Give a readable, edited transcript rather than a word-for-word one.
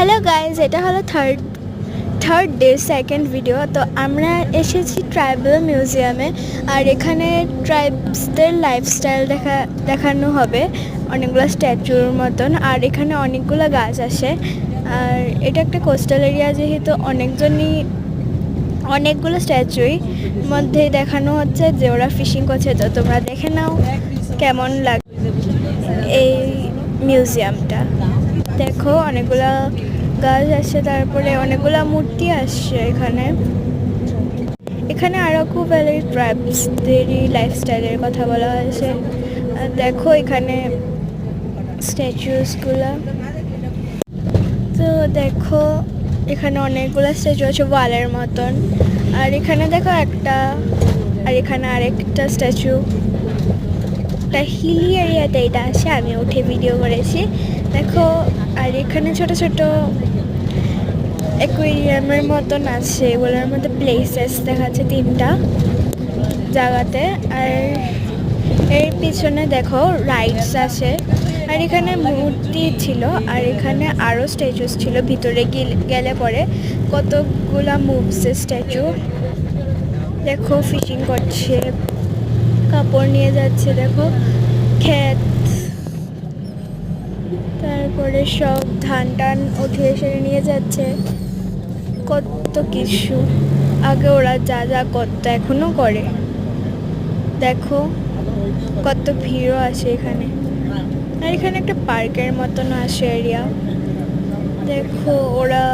Hello guys, এটা হলো third day second video. তো আমরা এসেছি ট্রাইবাল মিউজিয়ামে, আর এখানে ট্রাইবসদের লাইফস্টাইল দেখানো হবে অনেকগুলো স্ট্যাচুর মতন। আর এখানে অনেকগুলো গাছ আসে, আর এটা একটা কোস্টাল এরিয়া, যেহেতু অনেকগুলো স্ট্যাচুই মধ্যে দেখানো হচ্ছে যে ওরা ফিশিং করছে। তো তোমরা দেখে নাও কেমন লাগে এই মিউজিয়ামটা। দেখো অনেকগুলা গাছ আসছে, তারপরে অনেকগুলা মূর্তি আসছে এখানে আরও খুব ট্রাইবসদেরই লাইফস্টাইলের কথা বলা হয়েছে। দেখো এখানে স্ট্যাচুসগুলা, তো দেখো এখানে অনেকগুলো স্ট্যাচু আছে ওয়ালের মতন। আর এখানে দেখো এখানে আরেকটা স্ট্যাচু। একটা হিলি এরিয়াতে এটা আছে, আমি উঠে ভিডিও করেছি। দেখো আর এখানে ছোট ছোট অ্যাকুয়ারিয়ামের মতন আছে, এগুলোর মধ্যে প্লেসেস দেখাচ্ছে 3টা জায়গাতে। আর এর পিছনে দেখো রাইডস আছে, আর এখানে মূর্তি ছিল, আর এখানে আরও স্ট্যাচুস ছিল। ভিতরে গেলে পরে কতগুলা মুভসের স্ট্যাচু। দেখো ফিশিং করছে, কাপড় নিয়ে যাচ্ছে, দেখো ক্ষেত, তারপরে সব ধান টান উঠিয়ে সেরে নিয়ে যাচ্ছে। কত কিছু আগে ওরা যা করতো এখনো করে। দেখো কত ভিড়ও আছে এখানে। আর এখানে একটা পার্কের মতন আছে এরিয়া। দেখো ওরা